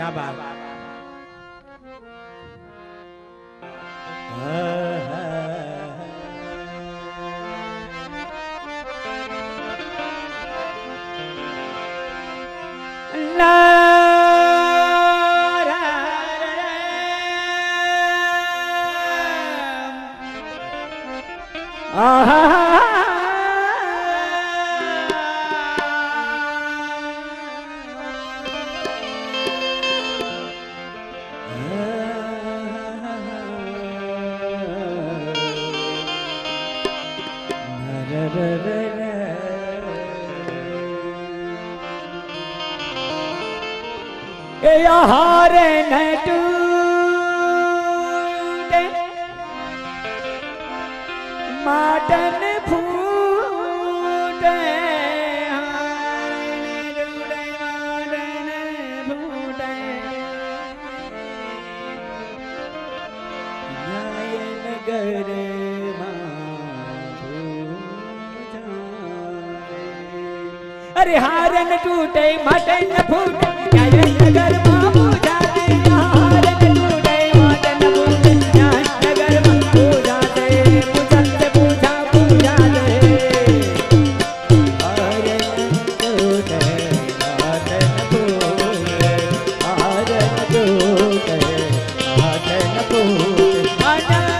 क्या बात हारे न टूटे माटन फूटे हारे न टूटे माटन फूटे नयन नगर अरे हारे न टूटे माटन फूटे नगर बाबू जाते हारे न टूटे माटन फूटे नगर बाबू जाते पूजा से पूजा पूजा दे हारे न टूटे माटन फूटे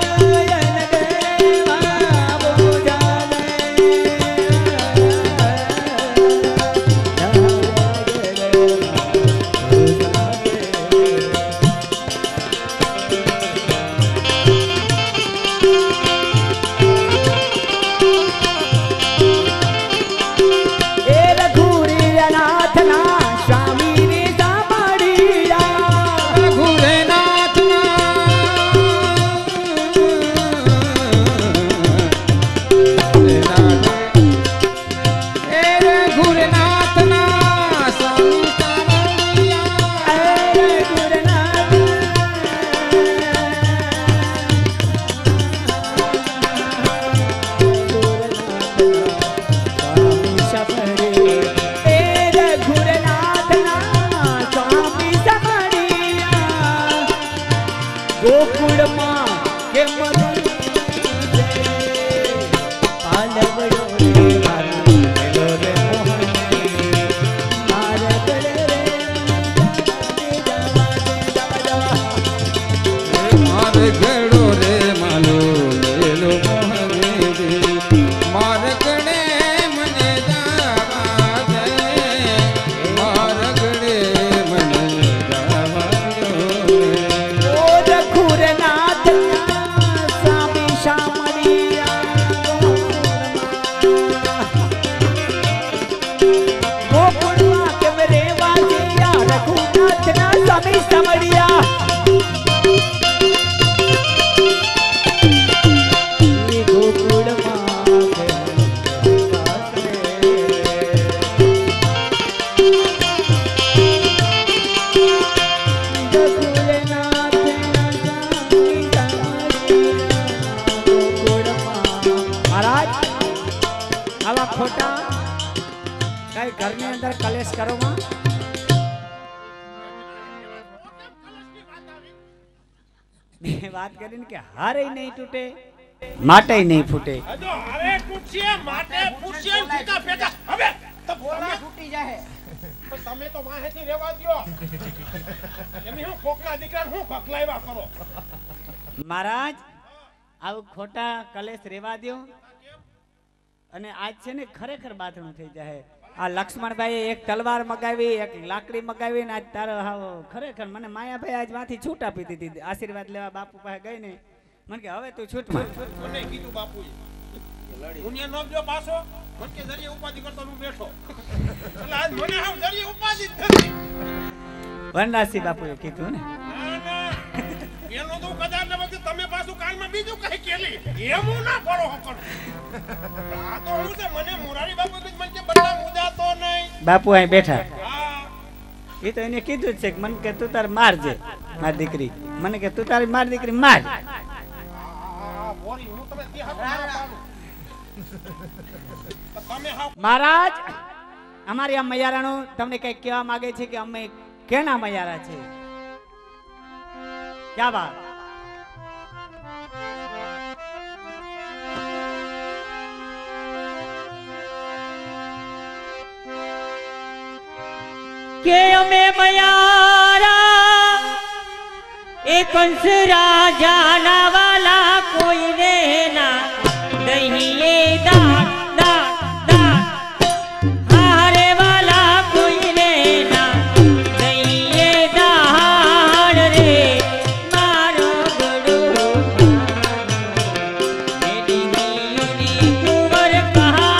हारे न टूटे माटन फूटे बात करीने के हारे नहीं टूटे माटे नहीं फूटे जो हारे टूटશે माटे ફૂટશે ટીકા પેકા હવે તો બોલા તૂટી જાહે તો તમે તો માહેથી રહેવા દયો એમની હું કોકના દીકરા હું પકલાવ્યા કરો મહારાજ આવ ખોટા કલેશ રહેવા દયો અને આજ છે ને ખરેખર બાથણું થઈ જાય આ લક્ષ્મણ ભાઈ એક તલવાર મગાવી એક લાકડી મગાવી ને આજ તારો હાવ ખરેખર મને માયા ભાઈ આજ માંથી છૂટ આપી દીધી આશીર્વાદ લેવા બાપુ પાસે ગઈ ને મને કે હવે તું છૂટ માં મને કીધું બાપુએ દુનિયા નો જો પાછો મને કે જરીએ ઉપાધિ કરતો હું બેઠો એટલે આજ મને હાવ જરીએ ઉપાધિ જ નથી વનરાસી બાપુએ કીધું ને ના ના એનો તો કદાચ ન વખતે તમે પાછું કાલમાં બીજું કઈ કેલી એમ હું ના પડો હકર આ તો હું છે મને મુરારી બાપુ કીધું મને કે બટા મુજાતો નહીં બાપુ અહીં બેઠા હા એ તો એને કીધું છે કે મને કે તું તાર મારજે મારી દીકરી મને કે તું તારી મારી દીકરી માર મહારાજ અમારી આ મૈયારાણો તમને કઈ કહેવા માંગે છે કે અમે કેના મયારા છે ક્યા બાત કે અમે મયારા એ કંસ રાજાના વાલા કોઈને ના દહીએ દાન દાન દાન હારે વાલા કોઈને ના દહીએ દાન રે મારો ગડો એની દીની કુંવર કહા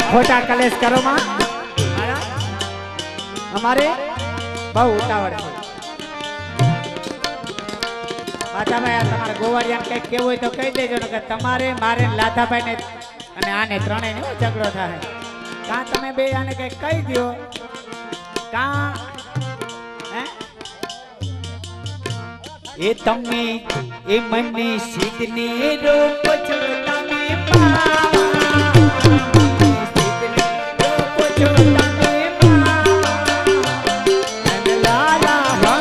ખોટા કલેશ કરો માં મારા અમારે બહુ ઉતાવળ છે માતાભાઈ આ તમારા ગોવાળિયાને કઈક કેવું હોય તો કહી દેજો ને કે તમારે મારે લાધાભાઈ ને અને આને ત્રણેય નો ઝઘડો થાય કાં તમે બે આને કઈક કહી દો કાં હે એ તમે એ મને સીધને રોકો છો તમે સીધને રોકો છો તમે અને લાલા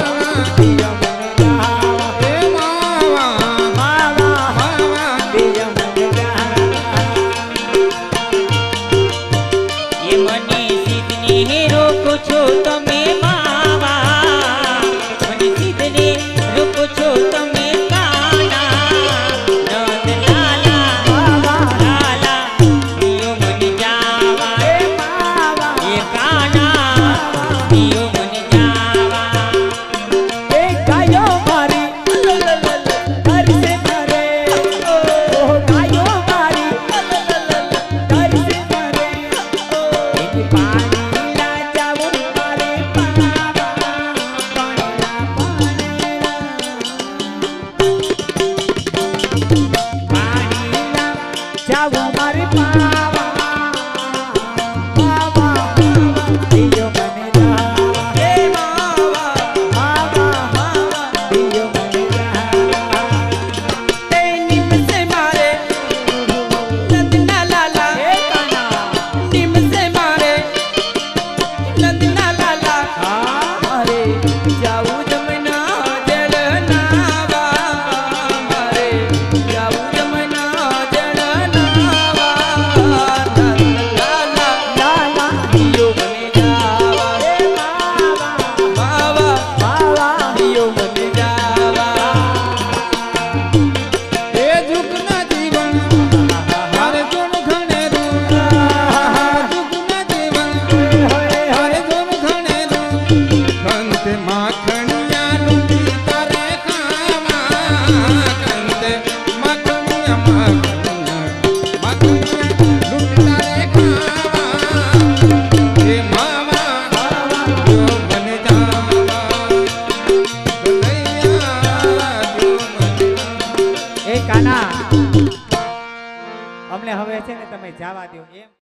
દિયો મને ગાવા હે માવા દિયો મને ગાવા એ મને સીધને રોકો છો તમે માવા મને સીધને રોકો છો તમે કાના નંદ લાલા લાલા દિયો મને જાવા હે માવા એ કાના દિયો મને જાવા એ ગાયો મારી ઘર સે મરે ઓ ગાયો મારી ઘર સે મરે એ પાણી લા જાવું મારે પાવા પાણી લા જાવું મારે પાવા પાવા દિયો મને જાવા હે માવા દિયો મને જાવા તે નિમસે મારે નંદના લાલા હે કાના નિમસે મારે નંદના લાલા હા મારે જાવું જમના જળ નાવા મારે જાવું જમના જળ નાવા નંદના લાલા લાલા દિયો મને જાવા હે માવા માવા માવા દિયો મને જાવા એ ઝુકના જીવન મારે જોન ઘણે રૂ ઝુકના જીવન મારે જોન ઘણે રૂ કંતે માખણિયા લૂટી તારે ખાવા કંતે માખણિયા લૂટી તારે ખાવા હે માવા જો મને જાવા ગલૈયા જો મને એ કાના અમને હવે છે ને તમે જવા દો એમ